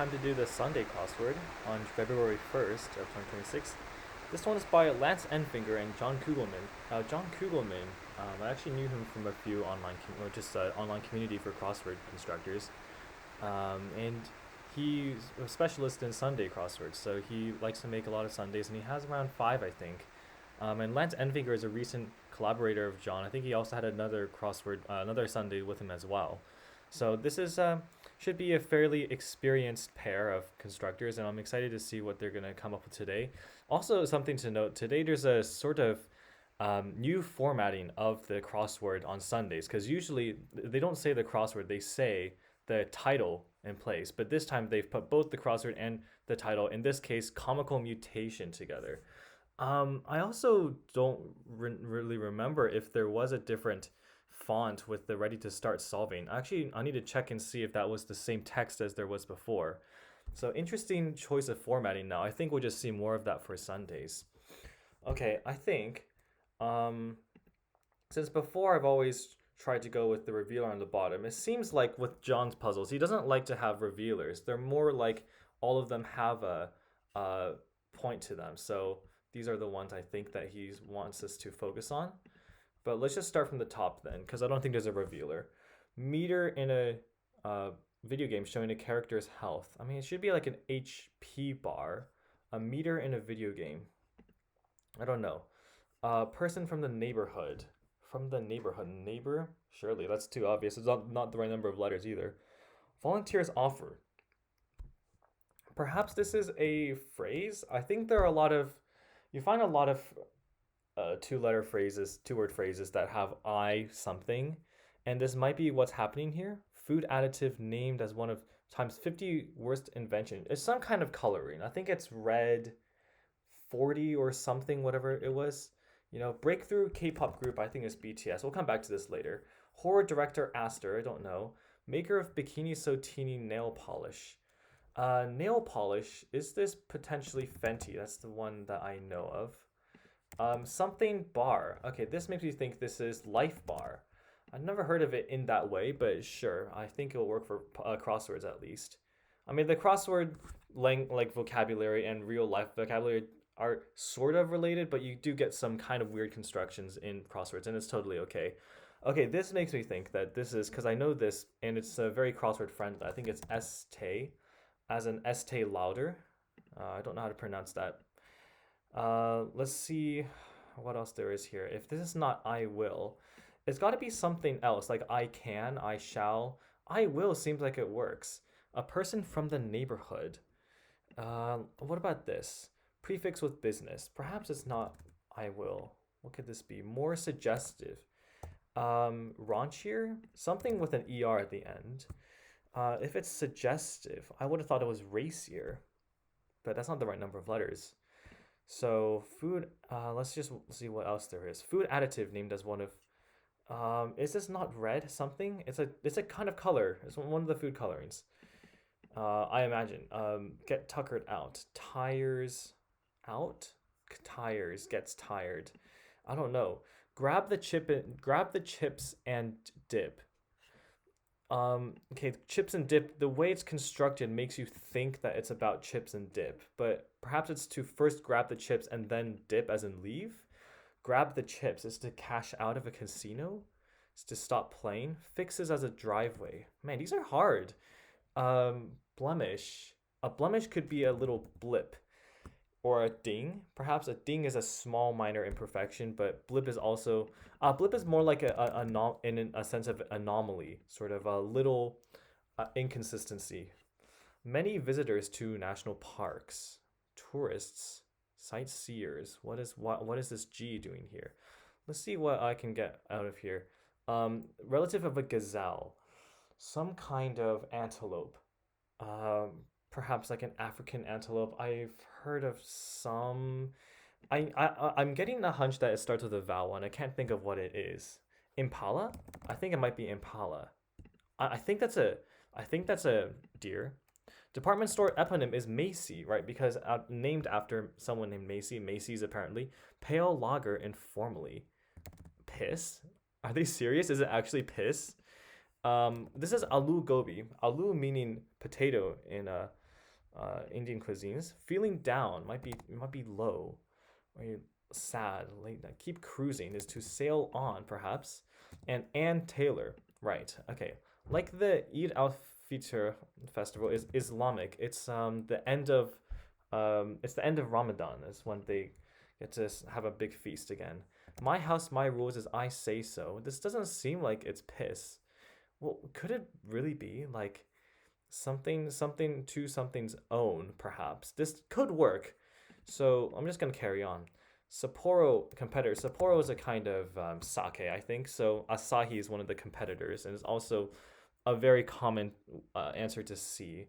Time to do the Sunday crossword on February 1st of 2026. This one is by Lance Enfinger and John Kugelman. John Kugelman, I actually knew him from a few online community for crossword instructors, and he's a specialist in Sunday crosswords. So he likes to make a lot of Sundays, and he has around five, I think. And Lance Enfinger is a recent collaborator of John. I think he also had another crossword, another Sunday with him as well. So this is should be a fairly experienced pair of constructors, and I'm excited to see what they're gonna come up with today. Also, something to note today: there's a sort of new formatting of the crossword on Sundays, because usually they don't say the crossword; they say the title in place. But this time they've put both the crossword and the title. In this case, comical mutation together. I also don't really remember if there was a different font with the ready to start solving. Actually, I need to check and see if that was the same text as there was before. So interesting choice of formatting now. I think we'll just see more of that for Sundays. Okay, I think um, since before I've always tried to go with the revealer on the bottom, it seems like with John's puzzles, he doesn't like to have revealers. They're more like all of them have a point to them. So these are the ones I think that he wants us to focus on. But let's just start from the top then, because I don't think there's a revealer. Meter in a video game showing a character's health. I mean, it should be like an HP bar. A meter in a video game. I don't know. Person from the neighborhood. From the neighborhood. Neighbor? Surely, that's too obvious. It's not the right number of letters either. Volunteers offer. Perhaps this is a phrase? I think there are a lot of. You find a lot of two-word phrases that have I something, and this might be what's happening here. Food additive named as one of times 50 worst invention. It's some kind of coloring. I think it's red 40 or something, whatever it was. Breakthrough K-pop group, I think is BTS. We'll come back to this later. Horror director Aster, I don't know. Maker of Bikini So Teeny nail polish. Nail polish, is this potentially Fenty? That's the one that I know of. Something bar. Okay, this makes me think this is Life Bar. I've never heard of it in that way, but sure, I think it'll work for crosswords at least. I mean, the crossword like vocabulary and real life vocabulary are sort of related, but you do get some kind of weird constructions in crosswords, and it's totally okay. Okay, this makes me think that this is because I know this, and it's very crossword friendly. I think it's Estee, as an Estee Lauder. I don't know how to pronounce that. Let's see what else there is here. If this is not I will, it's got to be something else, like I can, I shall. I will seems like it works. A person from the neighborhood. What about this? Prefix with business. Perhaps it's not I will. What could this be? More suggestive. Raunchier? Something with an ER at the end. If it's suggestive, I would have thought it was racier, but that's not the right number of letters. So food. Let's just see what else there is. Food additive named as one of. Is this not red something? It's a kind of color. It's one of the food colorings. I imagine. Get tuckered out. Tires out. Tires gets tired. I don't know. Grab the chips and dip. Okay, chips and dip, the way it's constructed makes you think that it's about chips and dip, but perhaps it's to first grab the chips and then dip as in leave. Grab the chips is to cash out of a casino. It's to stop playing. Fixes as a driveway. Man, these are hard. Blemish. A blemish could be a little blip or a ding. Perhaps a ding is a small minor imperfection, but blip is also blip is more like in a sense of anomaly, sort of a little inconsistency. Many visitors to national parks, tourists, sightseers. What is this G doing here? Let's see what I can get out of here. Relative of a gazelle, some kind of antelope. Perhaps like an African antelope. I've heard of some. I'm getting a hunch that it starts with a vowel, and I can't think of what it is. Impala? I think it might be impala. I think that's a deer. Department store eponym is Macy, right? Because named after someone named Macy. Macy's apparently. Pale lager informally. Piss? Are they serious? Is it actually piss? This is aloo gobi. Aloo meaning potato in Indian cuisines. Feeling down might be low, or you're sad, late night. Keep cruising is to sail on, perhaps. And Ann Taylor, right? Okay, like the Eid al-Fitr festival is Islamic. It's the end of Ramadan. Is when they get to have a big feast again. My house, my rules is I say so. This doesn't seem like it's piss. Well, could it really be like something to something's own, perhaps? This could work. So I'm just gonna carry on. Sapporo competitor. Sapporo is a kind of sake, I think. So Asahi is one of the competitors, and it's also a very common answer to C.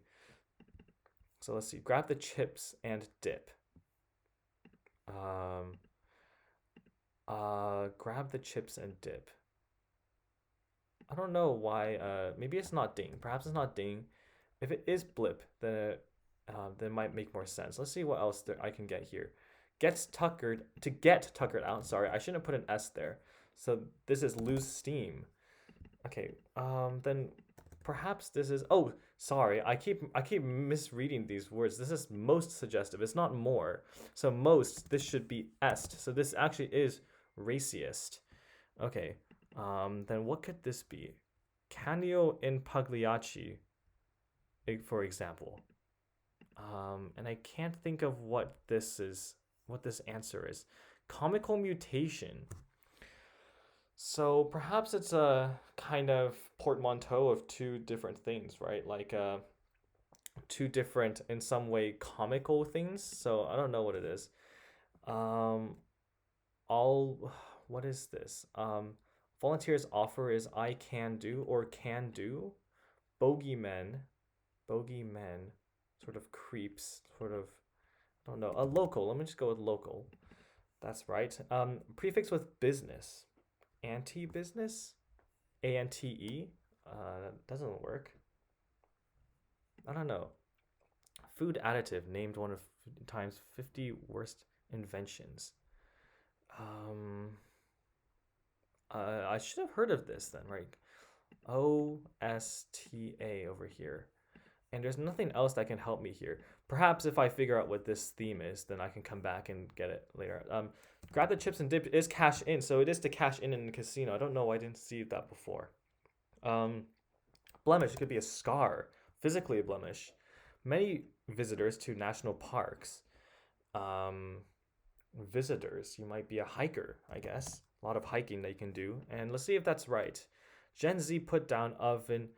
So let's see. Grab the chips and dip. Um, grab the chips and dip. I don't know why. Maybe it's not ding. Perhaps it's not ding. If it is blip, then it might make more sense. Let's see what else I can get here. Gets tuckered to get tuckered out. Sorry, I shouldn't have put an S there. So this is lose steam. Okay. Then perhaps this is. Oh, sorry. I keep misreading these words. This is most suggestive. It's not more. So most. This should be est. So this actually is raciest. Okay. Then what could this be? Canio in Pagliacci, for example. And I can't think of what this answer is. Comical mutation. So perhaps it's a kind of portmanteau of two different things, right? Like two different, in some way, comical things. So I don't know what it is. Um, all what is this? Volunteers offer is I can do or can do. Bogeymen, bogeymen, sort of creeps, sort of. I don't know. A local. Let me just go with local. That's right. Prefix with business. Anti-business. ANTE. That doesn't work. I don't know. Food additive named one of times 50 worst inventions. Um, I should have heard of this then, right? OSTA over here. And there's nothing else that can help me here. Perhaps if I figure out what this theme is, then I can come back and get it later. Grab the chips and dip is cash in, so it is to cash in the casino. I don't know why I didn't see that before. Um, blemish, it could be a scar, physically a blemish. Many visitors to national parks. Um, visitors, you might be a hiker, I guess. A lot of hiking that you can do. And let's see if that's right. Gen Z put down oven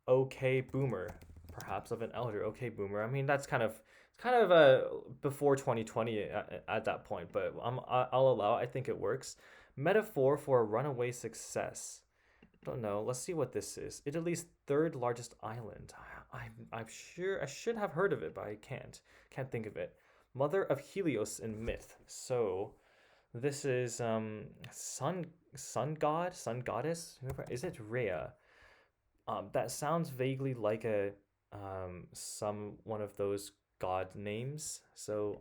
okay boomer, perhaps of an elder okay boomer. I mean that's kind of before 2020 at that point, but I'll allow it. I think it works. Metaphor for a runaway success. Don't know. Let's see what this is. Italy's third largest island. I'm sure I should have heard of it, but I can't think of it. Mother of Helios in myth. So this is sun goddess. Whoever is it? Rhea. That sounds vaguely like a some one of those god names. So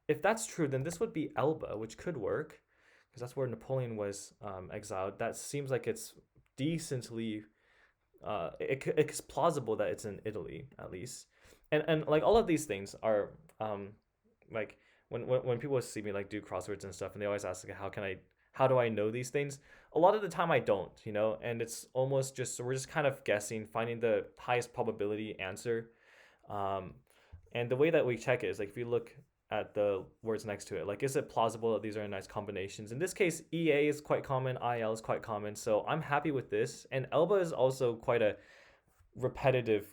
if that's true, then this would be Elba, which could work because that's where Napoleon was exiled. That seems like it's decently. It's plausible that it's in Italy at least, and like all of these things are like when people see me like do crosswords and stuff, and they always ask like how do I know these things? A lot of the time I don't, and it's almost just so we're just kind of guessing, finding the highest probability answer. Um, and the way that we check it is like if you look at the words next to it, like is it plausible that these are nice combinations? In this case, EA is quite common, IL is quite common, so I'm happy with this. And Elba is also quite a repetitive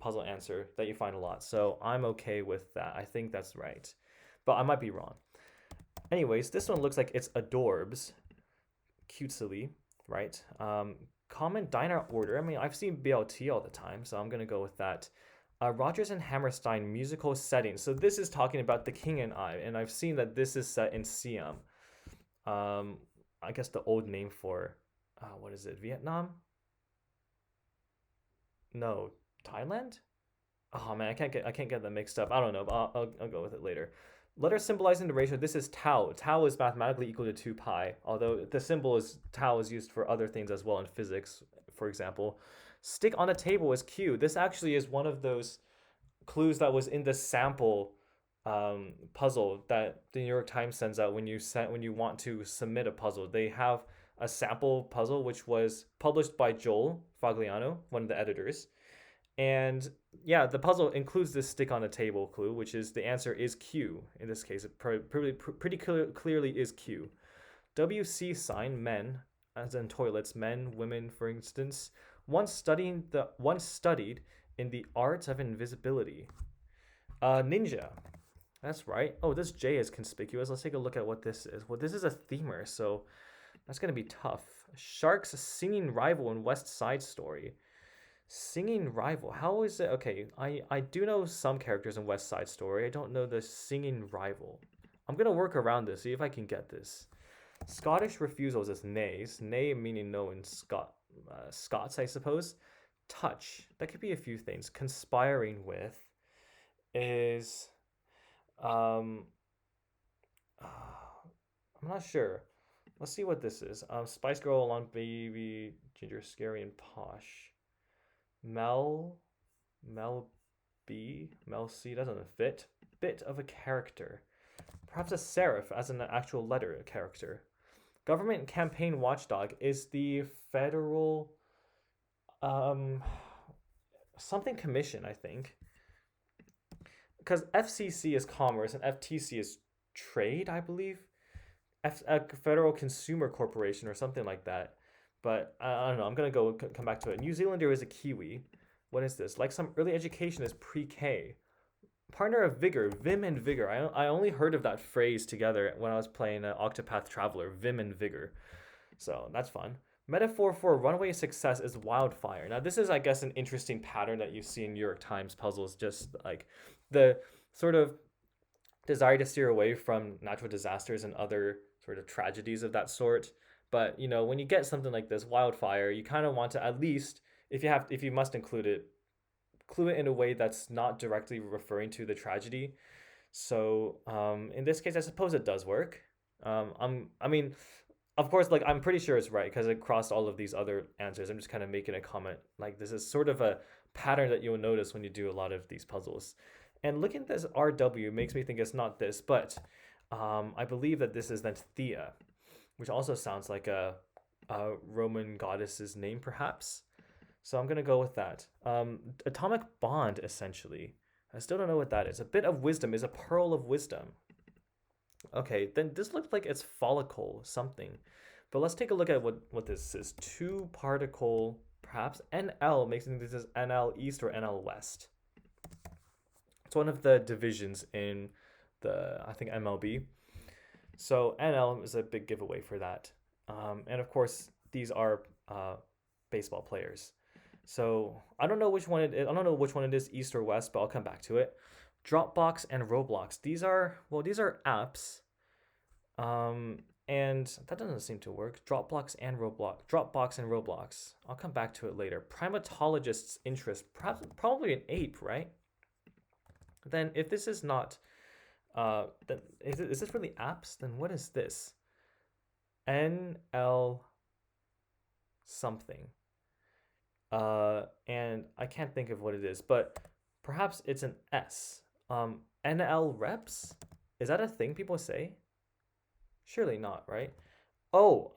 puzzle answer that you find a lot, so I'm okay with that. I think that's right, but I might be wrong. Anyways, this one looks like it's adorbs, cutesily, right? Common diner order. I mean, I've seen BLT all the time, so I'm gonna go with that. Rogers and Hammerstein musical setting. So this is talking about The King and I, and I've seen that this is set in Siam. I guess the old name for what is it? Vietnam? No, Thailand? Oh man, I can't get them mixed up. I don't know, but I'll go with it later. Letter symbolizing the ratio. This is tau. Tau is mathematically equal to 2 pi, although the symbol is tau is used for other things as well in physics, for example. Stick on a table is Q. This actually is one of those clues that was in the sample puzzle that the New York Times sends out when you want to submit a puzzle. They have a sample puzzle which was published by Joel Fagliano, one of the editors. And yeah, the puzzle includes this stick on a table clue, which is the answer is Q. In this case, it pretty clearly is Q. WC sign, men, as in toilets, men, women, for instance, once studied in the art of invisibility. Ninja. That's right. Oh, this J is conspicuous. Let's take a look at what this is. Well, this is a themer, so that's gonna be tough. Shark's singing rival in West Side Story. Singing rival. How is it? Okay, I do know some characters in West Side Story. I don't know the singing rival. I'm gonna work around this, see if I can get this. Scottish refusals is nays. Nay meaning no in Scots, I suppose. Touch. That could be a few things. Conspiring with is um I'm not sure. Let's see what this is. Spice Girl, Along Baby, Ginger, Scary, and Posh. Mel, Mel B, Mel C doesn't fit. Bit of a character. Perhaps a serif as an actual letter character. Government campaign watchdog is the federal something commission, I think. Because FCC is commerce and FTC is trade, I believe. Federal Consumer Corporation or something like that. But I don't know. I'm gonna come back to it. New Zealander is a Kiwi. What is this? Like some early education is pre-K. Partner of Vigor, Vim and Vigor. I only heard of that phrase together when I was playing Octopath Traveler, Vim and Vigor. So that's fun. Metaphor for runaway success is wildfire. Now this is, I guess, an interesting pattern that you see in New York Times puzzles. Just like the sort of desire to steer away from natural disasters and other sort of tragedies of that sort. But you know, when you get something like this, wildfire, you kind of want to at least, if you must include it, clue it in a way that's not directly referring to the tragedy. So in this case, I suppose it does work. I mean, of course, like I'm pretty sure it's right because it crossed all of these other answers. I'm just kind of making a comment. Like this is sort of a pattern that you'll notice when you do a lot of these puzzles. And looking at this RW makes me think it's not this, but I believe that this is then Thea, which also sounds like a Roman goddess's name, perhaps. So I'm gonna go with that. Atomic bond, essentially. I still don't know what that is. A bit of wisdom is a pearl of wisdom. Okay, then this looks like it's follicle something. But let's take a look at what this is. Two particle, perhaps. NL makes me think this is NL East or NL West. It's one of the divisions in the, I think, MLB. So NL is a big giveaway for that. And of course, these are baseball players. So I don't know which one it is. I don't know which one it is, East or West, but I'll come back to it. Dropbox and Roblox. These are apps. And that doesn't seem to work. Dropbox and Roblox. I'll come back to it later. Primatologist's interest. Probably an ape, right? Then if this is not, then is this really apps? Then what is this? NL something. And I can't think of what it is, but perhaps it's an S. NL reps? Is that a thing people say? Surely not, right? Oh,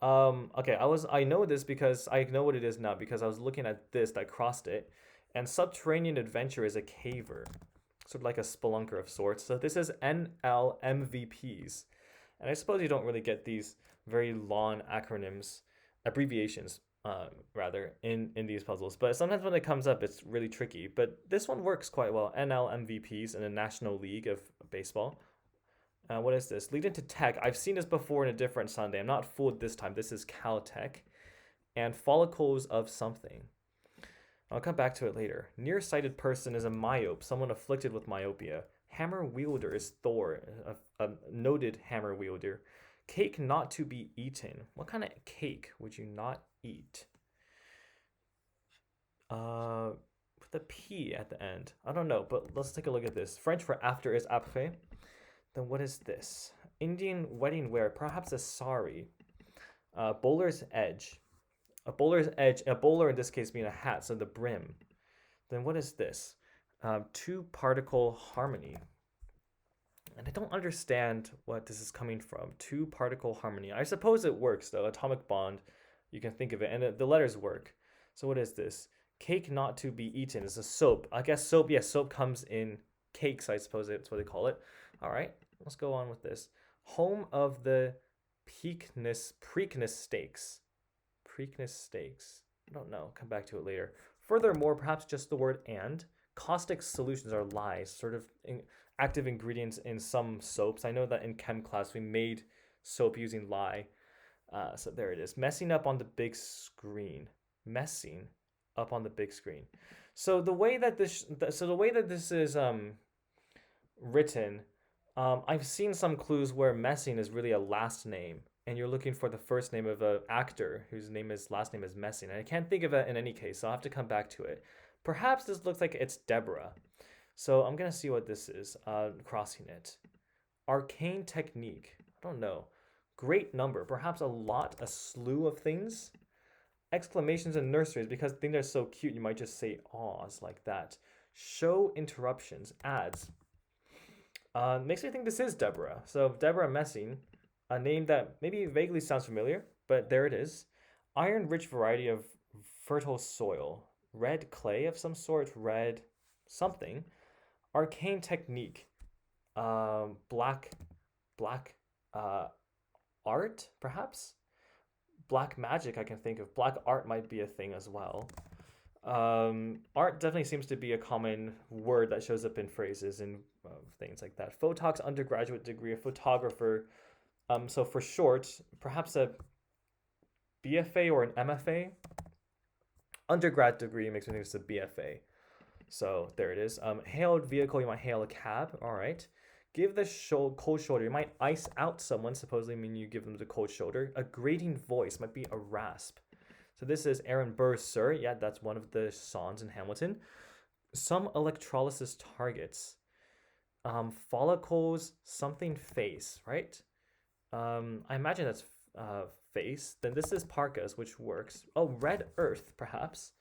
okay. I know this because I know what it is now because I was looking at this that crossed it, and subterranean adventure is a caver, sort of like a spelunker of sorts. So this is NL MVPs, and I suppose you don't really get these very long acronyms, abbreviations, rather, in these puzzles. But sometimes when it comes up, it's really tricky. But this one works quite well. NL MVPs in the National League of Baseball. What is this? Lead into tech. I've seen this before in a different Sunday. I'm not fooled this time. This is Caltech. And follicles of something. I'll come back to it later. Nearsighted person is a myope, someone afflicted with myopia. Hammer wielder is Thor, a noted hammer wielder. Cake not to be eaten. What kind of cake would you not eat? With a P at the end. I don't know, but let's take a look at this. French for after is après. Then what is this? Indian wedding wear, perhaps a sari. Bowler's edge. A bowler's edge, a bowler in this case being a hat, so the brim. Then what is this? two-particle harmony. And I don't understand what this is coming from. Two-particle harmony. I suppose it works, though. Atomic bond, you can think of it. And the letters work. So what is this? Cake not to be eaten is a soap. I guess soap, yes, soap comes in cakes, I suppose that's what they call it. All right, let's go on with this. Home of the Preakness Steaks. Preakness Steaks. I don't know. Come back to it later. Furthermore, perhaps just the word and. Caustic solutions are lies, sort of active ingredients in some soaps. I know that in chem class we made soap using lye. So there it is. Messing up on the big screen. Messing up on the big screen. So the way that this is written, I've seen some clues where Messing is really a last name, and you're looking for the first name of an actor whose last name is Messing. And I can't think of it in any case, so I'll have to come back to it. Perhaps this looks like it's Deborah. So I'm gonna see what this is. Crossing it. Arcane technique. I don't know. Great number. Perhaps a lot, a slew of things. Exclamations in nurseries, because things are so cute, you might just say awes like that. Show interruptions. Ads. Makes me think this is Deborah. So Deborah Messing, a name that maybe vaguely sounds familiar, but there it is. Iron-rich variety of fertile soil. Red clay of some sort. Red something. Arcane technique. Black art, perhaps? Black magic, I can think of. Black art might be a thing as well. Art definitely seems to be a common word that shows up in phrases and things like that. Photog's undergraduate degree, a photographer. So for short, perhaps a BFA or an MFA. Undergrad degree makes me think it's a BFA. So there it is. Hailed vehicle, you might hail a cab. All right. Give the cold shoulder. You might ice out someone, supposedly mean you give them the cold shoulder. A grating voice might be a rasp. So this is Aaron Burr's Sir. Yeah, that's one of the songs in Hamilton. Some electrolysis targets. Follicles, something face, right? I imagine that's face. Then this is parkas, which works. Oh, red earth, perhaps.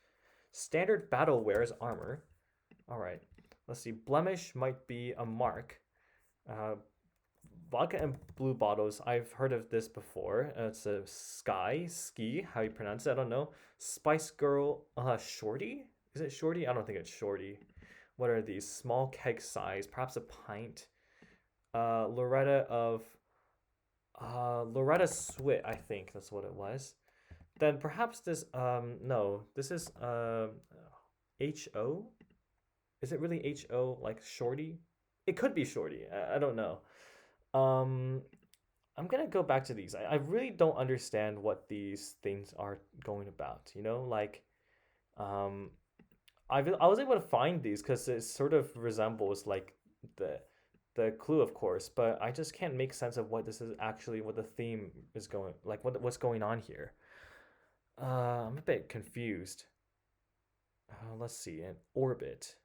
Standard battle wear is armor. All right. Let's see. Blemish might be a mark. Vodka and blue bottles. I've heard of this before. It's a ski, how you pronounce it. I don't know. Spice Girl, shorty? Is it shorty? I don't think it's shorty. What are these? Small keg size, perhaps a pint. Loretta Swit, I think that's what it was. Then perhaps this, no, this is H-O? Is it really H-O, like shorty? It could be shorty. I don't know. I'm gonna go back to these. I really don't understand what these things are going about. Like, I was able to find these because it sort of resembles like the clue, of course, but I just can't make sense of what this is actually, what the theme is going, like what's going on here. I'm a bit confused. Let's see, an orbit.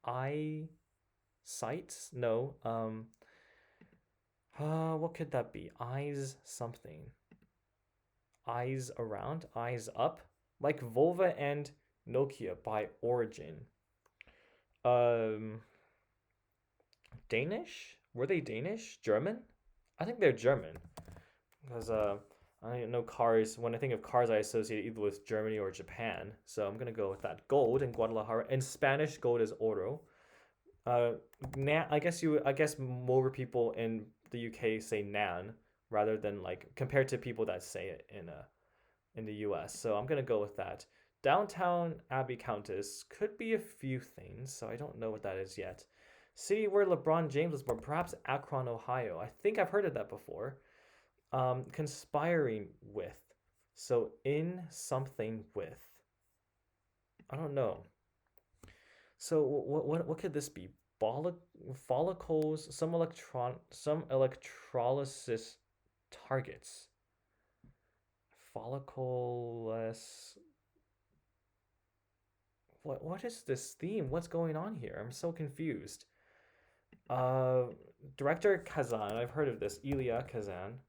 Eye sights? No. What could that be? Eyes something. Eyes around? Eyes up? Like Volva and Nokia by origin. Danish? Were they Danish? German? I think they're German. Because I know cars. When I think of cars, I associate either with Germany or Japan. So I'm gonna go with that. Gold in Guadalajara. In Spanish, gold is oro. I guess more people in the UK say nan rather than like compared to people that say it in the US. So I'm gonna go with that. Downtown Abbey Countess could be a few things, so I don't know what that is yet. City where LeBron James was born, perhaps Akron, Ohio. I think I've heard of that before. Conspiring with. So in something with. I don't know. So what could this be? Follicles, some electrolysis targets. Follicles. What is this theme? What's going on here? I'm so confused. Director Kazan. I've heard of this. Elia Kazan.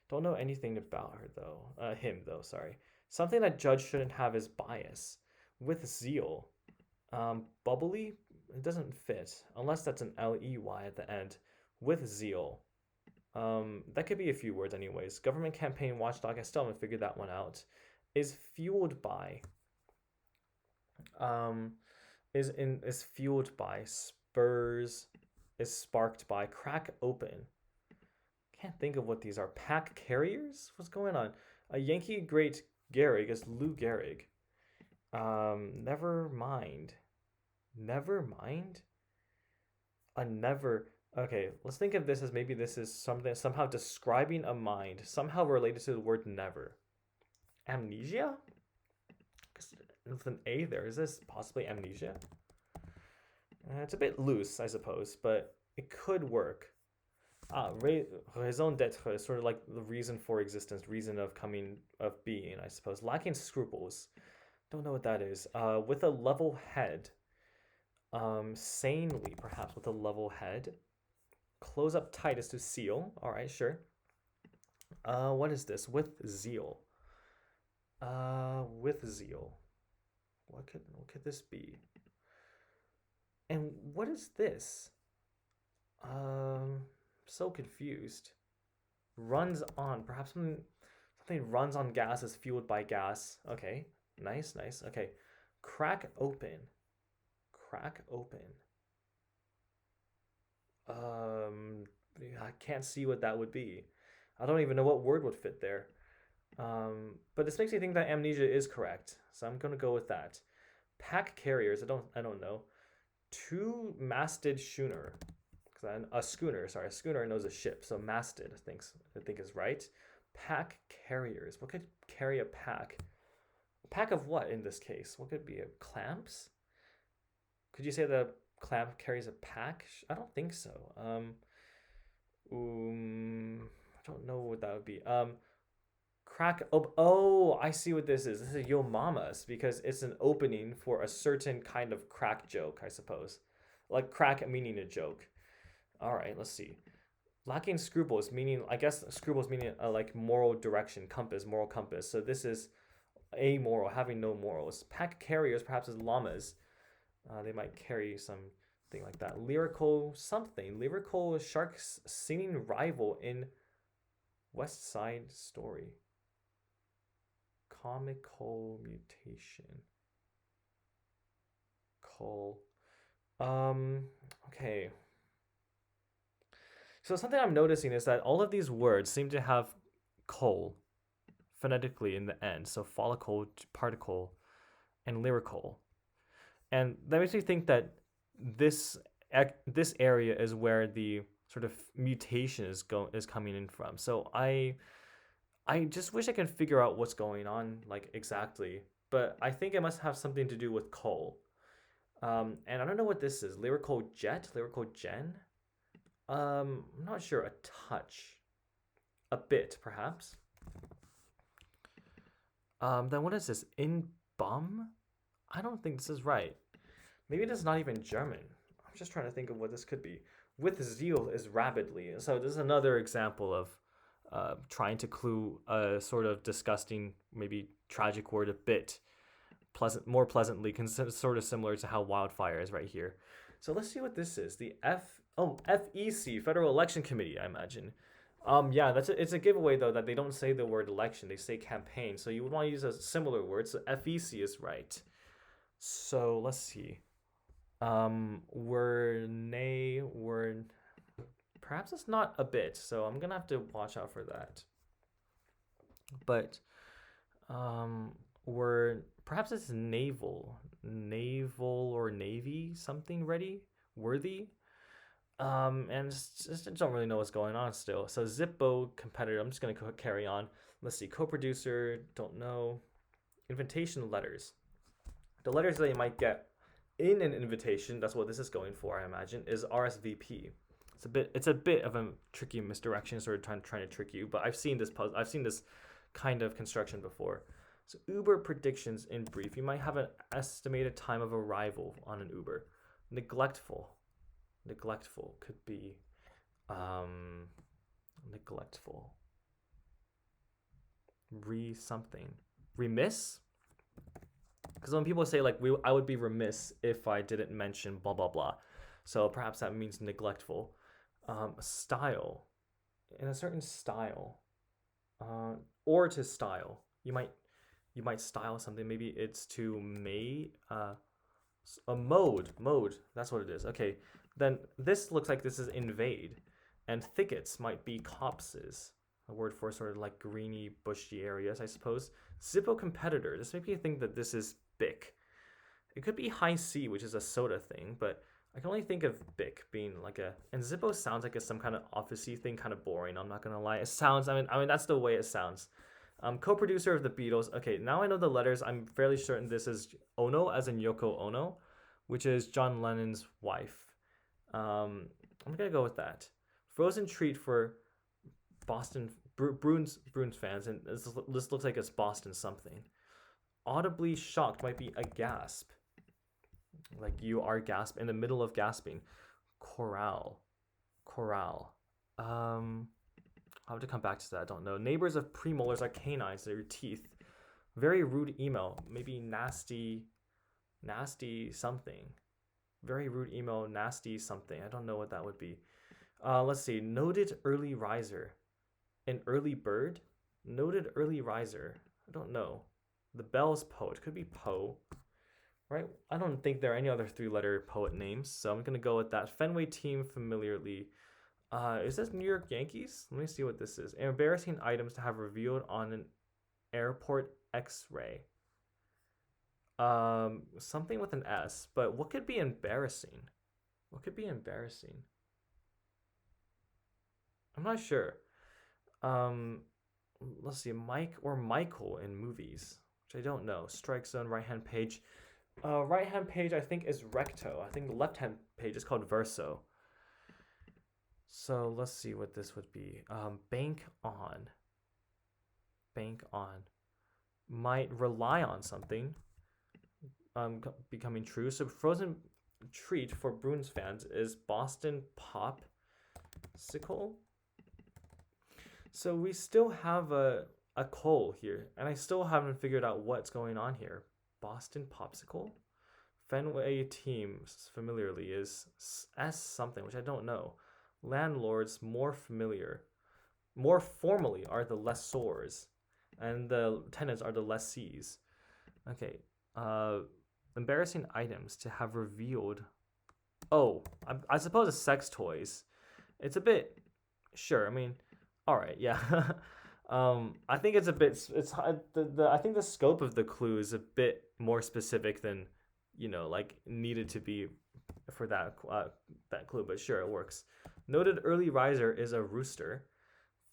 Don't know anything about her though. Him though. Sorry. Something that judge shouldn't have is bias. With zeal. Bubbly. it doesn't fit unless that's an Ley at the end with zeal. That could be a few words anyways. Government campaign watchdog. I still haven't figured that one out. Is fueled by. Um, is fueled by. Spurs. Is sparked by. Crack open. Can't think of what these are. Pack carriers? What's going on? A Yankee great Gehrig is Lou Gehrig. Never mind. Never mind? A never. Okay, let's think of this as maybe this is something somehow describing a mind, somehow related to the word never. Amnesia? With an A there, is this possibly amnesia? It's a bit loose, I suppose, but it could work. Raison d'être is sort of like the reason for existence, reason of coming, of being, I suppose. Lacking scruples. Don't know what that is. With a level head. Sanely, perhaps, with a level head. Close up tight is to seal. All right, sure. What is this? With zeal. With zeal. What could this be? And what is this? So confused. Runs on. Perhaps something runs on gas is fueled by gas. Okay, nice. Okay, crack open. Crack open. I can't see what that would be. I don't even know what word would fit there. But this makes me think that amnesia is correct, so I'm gonna go with that. Pack carriers. I don't know. Two-masted schooner. A schooner. Sorry, a schooner knows a ship. So masted, I think is right. Pack carriers. What could carry a pack? A pack of what in this case? What could it be? Clamps? Could you say the clamp carries a pack? I don't think so. I don't know what that would be. Crack. Oh, I see what this is. This is Yo Mama's because it's an opening for a certain kind of crack joke, I suppose. Like crack meaning a joke. All right, let's see. Lacking scruples meaning, I guess scruples meaning like moral direction, compass, moral compass. So this is amoral, having no morals. Pack carriers perhaps as llamas. They might carry something like that. Lyrical something. Lyrical sharks singing rival in West Side Story. Comical mutation. Okay. So something I'm noticing is that all of these words seem to have col phonetically in the end. So follicle, particle, and lyrical. And that makes me think that this area is where the sort of mutation is coming in from. So I just wish I could figure out what's going on like exactly, but I think it must have something to do with coal. And I don't know what this is. Lyrical jet, lyrical gen. I'm not sure. A touch, a bit perhaps. Then what is this? In bum? I don't think this is right. Maybe it is not even German. I'm just trying to think of what this could be. With zeal is rapidly. So this is another example of trying to clue a sort of disgusting, maybe tragic word a bit more pleasantly, sort of similar to how wildfire is right here. So let's see what this is. The FEC, Federal Election Committee, I imagine. Yeah, it's a giveaway though that they don't say the word election, they say campaign. So you would want to use a similar word. So FEC is right. So let's see. Perhaps it's not a bit, so I'm gonna have to watch out for that. But perhaps it's naval or navy, something ready, worthy. And just don't really know what's going on still. So Zippo competitor, I'm just gonna carry on. Let's see, co-producer, don't know. Invitation letters. The letters that you might get in an invitation, that's what this is going for, I imagine, is RSVP. It's a bit of a tricky misdirection, sort of trying to trick you, but I've seen this kind of construction before. So Uber predictions in brief. You might have an estimated time of arrival on an Uber. Neglectful could be neglectful. Something. Remiss? Because when people say like I would be remiss if I didn't mention blah blah blah, so perhaps that means neglectful. Style, in a certain style, or to style. You might style something. Maybe it's to a mode. That's what it is. Okay, then this looks like this is invade, and thickets might be copses. A word for sort of like greeny, bushy areas, I suppose. Zippo competitor. This makes me think that this is Bic. It could be high C, which is a soda thing, but I can only think of Bic being like a. And Zippo sounds like it's some kind of officey thing, kind of boring. I'm not gonna lie. It sounds. I mean, that's the way it sounds. Co-producer of the Beatles. Okay, now I know the letters. I'm fairly certain this is Ono, as in Yoko Ono, which is John Lennon's wife. I'm gonna go with that. Frozen treat for Boston Bruins fans, and this looks like it's Boston something. Audibly shocked might be a gasp, like you are gasp in the middle of gasping. Corral. I'll have to come back to that. I don't know. Neighbors of premolars are canines. They're your teeth. Very rude email. Maybe nasty something. Very rude email. Nasty something. I don't know what that would be. Let's see. Noted early riser. An early bird. Noted early riser. I don't know. The Bell's poet. Could be Poe. Right? I don't think there are any other three-letter poet names, so I'm gonna go with that. Fenway team familiarly. Is this New York Yankees? Let me see what this is. Embarrassing items to have revealed on an airport X-ray. Something with an S, but what could be embarrassing? What could be embarrassing? I'm not sure. Let's see, Mike or Michael in movies, which I don't know. Strike zone, right hand page. Right hand page I think is recto. I think the left hand page is called verso. So let's see what this would be. Bank on. Might rely on something. Becoming true. So frozen treat for Bruins fans is Boston Popsicle. So we still have a coal here, and I still haven't figured out what's going on here. Boston Popsicle? Fenway team familiarly is S something, which I don't know. Landlords more formally are the lessors, and the tenants are the lessees. Okay. Embarrassing items to have revealed. Oh, I suppose it's sex toys. It's a bit. Sure. I mean, all right. Yeah. I think it's a bit. I think the scope of the clue is a bit more specific than, like needed to be for that clue. But sure, it works. Noted early riser is a rooster.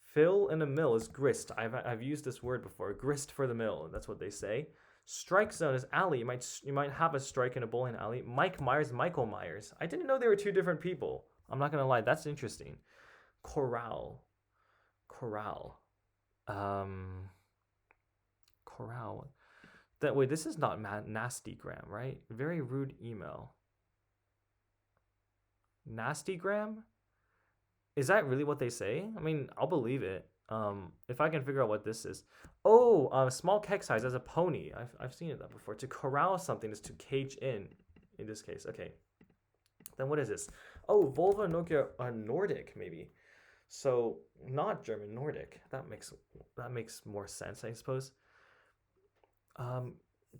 Fill in a mill is grist. I've used this word before. Grist for the mill. That's what they say. Strike zone is alley. You might have a strike in a bowling alley. Mike Myers, Michael Myers. I didn't know they were two different people. I'm not gonna lie. That's interesting. Corral. Corral. Wait, this is not nastygram, right? Very rude email. Nastygram? Is that really what they say? I mean, I'll believe it. If I can figure out what this is. Oh, small keg size as a pony. I've seen that before. To corral something is to cage in this case. Okay. Then what is this? Oh, Volva Nokia Nordic, maybe. So not German, Nordic. That makes more sense, I suppose.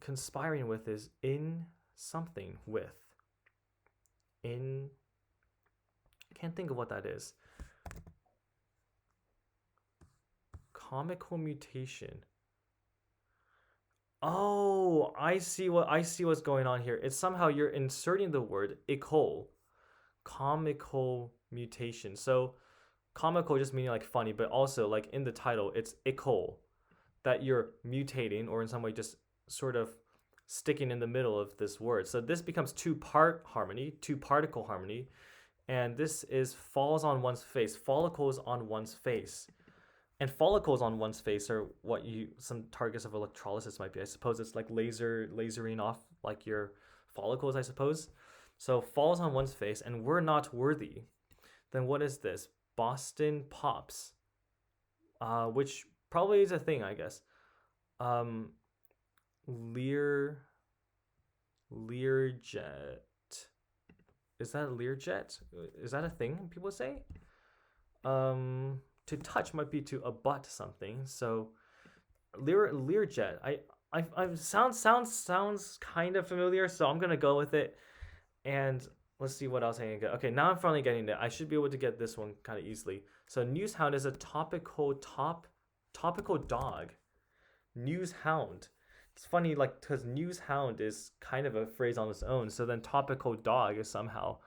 Conspiring with is in something with. In. Can't think of what that is. Comical mutation. Oh, I see what's going on here. It's somehow you're inserting the word ecole. Comical mutation. So comical just meaning like funny, but also like in the title, it's ecole, that you're mutating or in some way just sort of sticking in the middle of this word. So this becomes two-part harmony, two-particle harmony, and this is falls on one's face, follicles on one's face. And follicles on one's face are what some targets of electrolysis might be. I suppose it's like lasering off like your follicles, I suppose. So falls on one's face, and we're not worthy. Then what is this? Boston Pops, which probably is a thing, I guess. Lear Learjet. Is that a Learjet? Is that a thing people say? To touch might be to abut something. So Learjet. I sounds kind of familiar, so I'm gonna go with it. And let's see what else I can get. Okay, now I'm finally getting it. I should be able to get this one kind of easily. So newshound is a topical dog. Newshound. It's funny, like, because newshound is kind of a phrase on its own. So then topical dog is somehow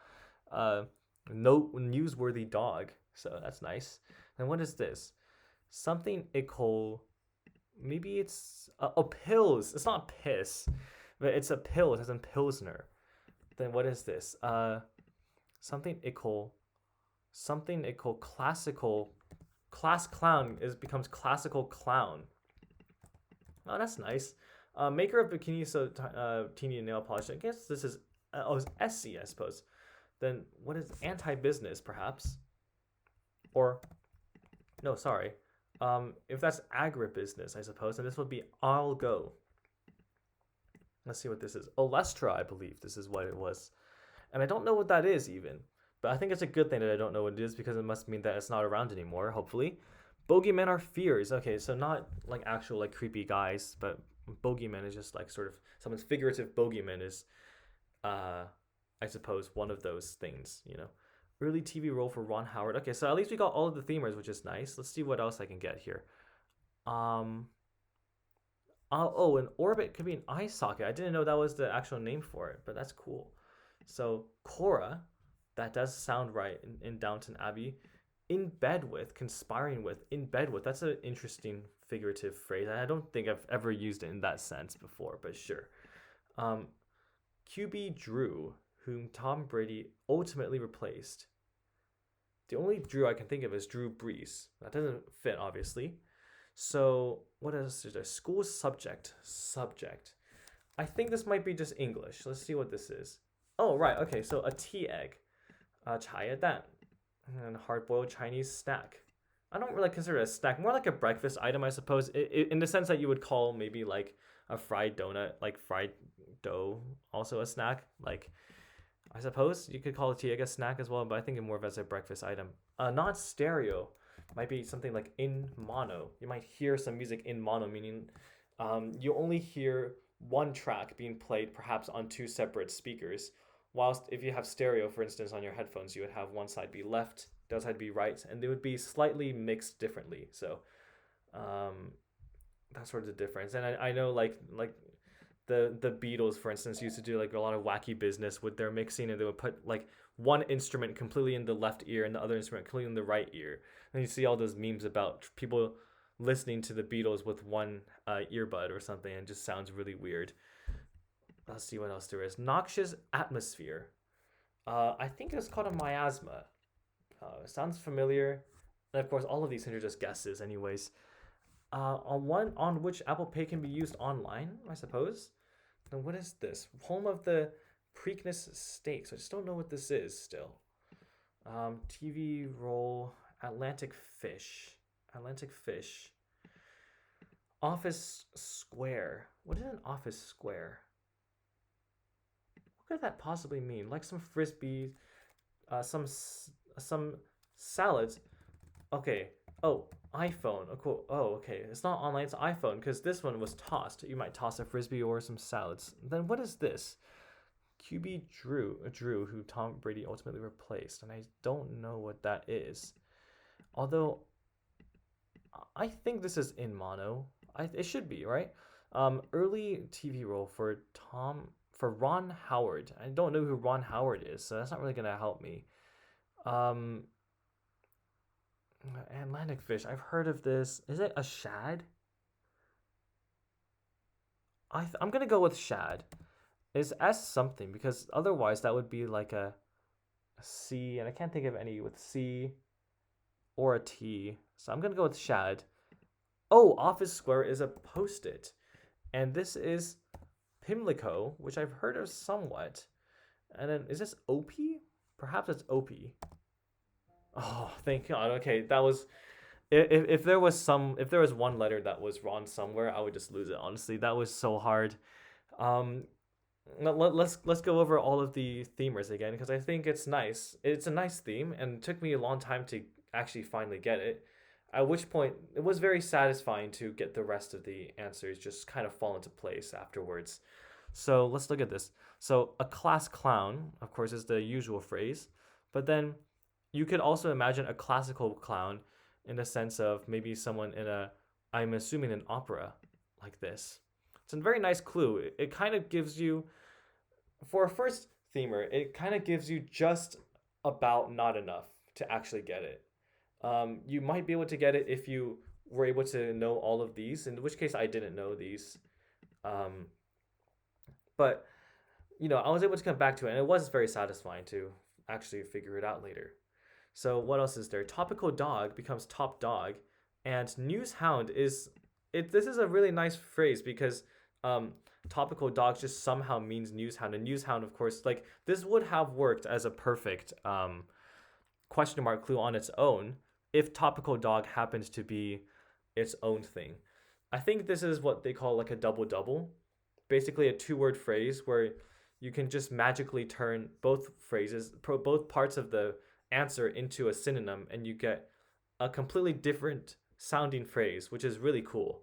uh no newsworthy dog. So that's nice. And what is this? Something ical. Maybe it's pills. It's not piss, but it's a pill. It has a pilsner. Then what is this? Something ical. Something ical. Classical. Class clown becomes classical clown. Oh, that's nice. Maker of bikini so teeny nail polish. I guess this is it's SC, I suppose. Then what is anti-business, perhaps? Or no, sorry. If that's agribusiness, I suppose, then this would be I'll go. Let's see what this is. Olestra, I believe this is what it was. And I don't know what that is even. But I think it's a good thing that I don't know what it is because it must mean that it's not around anymore, hopefully. Bogeymen are fears. Okay, so not like actual like creepy guys, but bogeyman is just like sort of someone's figurative bogeyman is I suppose one of those things, you know. Early TV role for Ron Howard. Okay, so at least we got all of the themers, which is nice. Let's see what else I can get here. Oh, an orbit could be an eye socket. I didn't know that was the actual name for it, but that's cool. So Cora, that does sound right in Downton Abbey. In bed with, conspiring with, in bed with. That's an interesting figurative phrase. I don't think I've ever used it in that sense before, but sure. QB Drew, whom Tom Brady ultimately replaced. The only Drew I can think of is Drew Brees. That doesn't fit, obviously. So what else is there? School subject. I think this might be just English. Let's see what this is. Oh, right. Okay, so a tea egg. 茶叶蛋. And hard-boiled Chinese snack. I don't really consider it a snack. More like a breakfast item, I suppose. In the sense that you would call maybe like a fried donut, like fried dough, also a snack. Like, I suppose you could call a tea egg a snack as well, but I think it more of as a breakfast item. Not stereo. Might be something like in mono. You might hear some music in mono, meaning you only hear one track being played perhaps on two separate speakers. Whilst if you have stereo, for instance, on your headphones, you would have one side be left, the other side be right, and they would be slightly mixed differently. So that's sort of the difference. And I know like the Beatles, for instance, used to do like a lot of wacky business with their mixing, and they would put like one instrument completely in the left ear and the other instrument completely in the right ear. And you see all those memes about people listening to the Beatles with one earbud or something, and it just sounds really weird. Let's see what else there is. Noxious atmosphere. I think it's called a miasma. It sounds familiar. And of course, all of these things are just guesses, anyways. On which Apple Pay can be used online, I suppose. Now, what is this? Home of the Preakness Steaks. I just don't know what this is still. TV role. Atlantic Fish. Office Square. What is an office square? What could that possibly mean? Like some frisbee, some salads. Okay. Oh, iPhone. Oh, cool. Oh, okay. It's not online. It's iPhone because this one was tossed. You might toss a frisbee or some salads. Then what is this? QB Drew, who Tom Brady ultimately replaced, and I don't know what that is. Although, I think this is in mono. It should be, right? Early TV role for Ron Howard. I don't know who Ron Howard is, so that's not really gonna help me. Atlantic fish. I've heard of this. Is it a shad? I'm gonna go with shad. It's S something because otherwise that would be like a C, and I can't think of any with C or a T. So I'm gonna go with shad. Oh, Office Square is a post-it, and this is Pimlico, which I've heard of somewhat. And then is this OP? Perhaps it's OP. Oh, thank God. Okay, that was if there was one letter that was wrong somewhere, I would just lose it. Honestly, that was so hard. let's go over all of the themers again because I think it's nice. It's a nice theme, and it took me a long time to actually finally get it. At which point, it was very satisfying to get the rest of the answers just kind of fall into place afterwards. So let's look at this. So a class clown, of course, is the usual phrase, but then you could also imagine a classical clown in the sense of maybe someone in a, I'm assuming, an opera like this. It's a very nice clue. It kind of gives you, for a first themer, it kind of gives you just about not enough to actually get it. You might be able to get it if you were able to know all of these, in which case I didn't know these. Um, but I was able to come back to it, and it was very satisfying to actually figure it out later. So what else is there? Topical dog becomes top dog, and news hound is it. This is a really nice phrase because um, topical dog just somehow means news hound, and news hound, of course, like this would have worked as a perfect question mark clue on its own if topical dog happens to be its own thing. I think this is what they call like a double double, basically a two-word phrase where you can just magically turn both phrases, both parts of the answer into a synonym, and you get a completely different sounding phrase, which is really cool.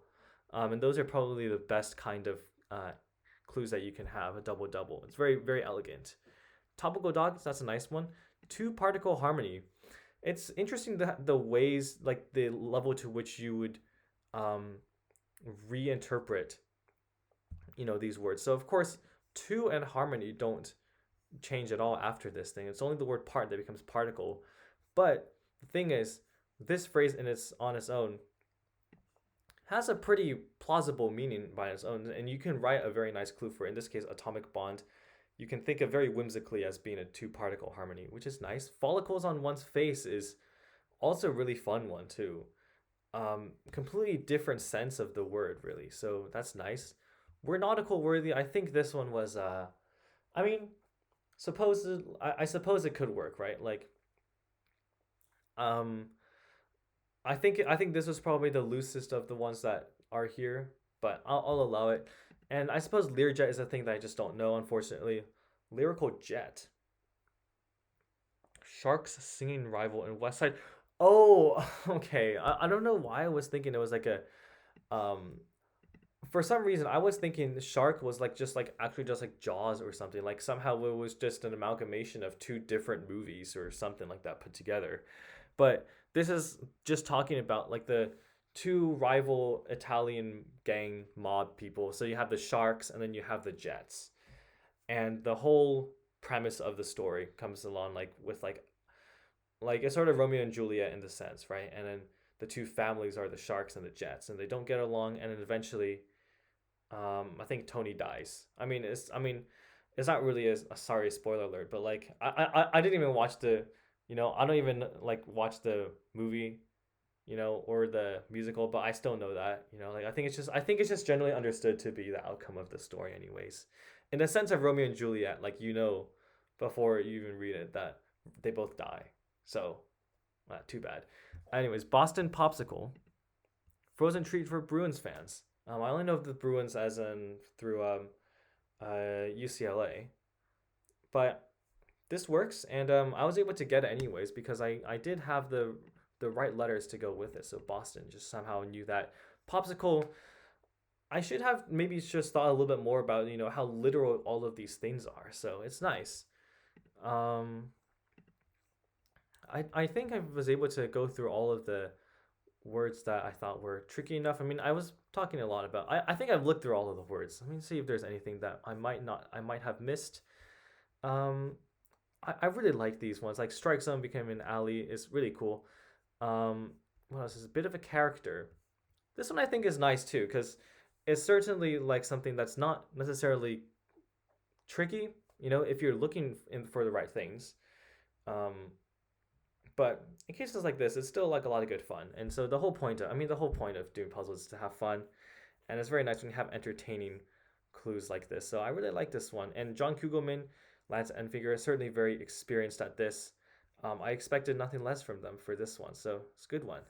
And those are probably the best kind of clues that you can have. A double double. It's very very elegant. Topical dogs. That's a nice one. Two particle harmony. It's interesting that the ways, like the level to which you would um, reinterpret, these words. So of course, two and harmony don't change at all after this thing. It's only the word part that becomes particle. But the thing is, this phrase on its own has a pretty plausible meaning by its own, and you can write a very nice clue for it. In this case, atomic bond. You can think of very whimsically as being a two particle harmony, which is nice. Follicles on one's face is also a really fun one too. Completely different sense of the word, really. So that's nice. We're nautical worthy. I think this one was. I mean, I suppose it could work, right? Like, um, I think this was probably the loosest of the ones that are here, but I'll allow it. And I suppose Learjet is a thing that I just don't know, unfortunately. Lyrical Jet. Sharks singing rival in West Side. Oh, okay. I don't know why I was thinking it was like a um for some reason I was thinking the shark was like just like actually just like Jaws or something. Like somehow it was just an amalgamation of two different movies or something like that put together. But this is just talking about like the two rival Italian gang mob people. So you have the sharks and then you have the jets. And the whole premise of the story comes along like with like it's sort of Romeo and Juliet in the sense, right? And then the two families are the sharks and the jets, and they don't get along, and then eventually I think Tony dies. It's not really a sorry spoiler alert, but like I didn't even watch I don't even like watch the movie, or the musical, but I still know that, like I think it's just generally understood to be the outcome of the story, anyways. In the sense of Romeo and Juliet, like before you even read it that they both die. So, too bad. Anyways, Boston Popsicle, frozen treat for Bruins fans. I only know of the Bruins as in through UCLA, but this works, and I was able to get it anyways because I did have the right letters to go with it. So Boston just somehow knew that popsicle. I should have maybe just thought a little bit more about how literal all of these things are. So it's nice. Um, I think I was able to go through all of the words that I thought were tricky enough. I mean, I was talking a lot about. I think I've looked through all of the words. Let me see if there's anything that I might have missed. Um, I really like these ones. Like Strike Zone becoming an alley is really cool. What else is a bit of a character? This one I think is nice too because it's certainly like something that's not necessarily tricky. If you're looking for the right things. Um, but in cases like this, it's still like a lot of good fun. And so the whole point of doing puzzles is to have fun, and it's very nice when you have entertaining clues like this. So I really like this one. And John Kugelman, Lance Enfinger, is certainly very experienced at this. I expected nothing less from them for this one, so it's a good one.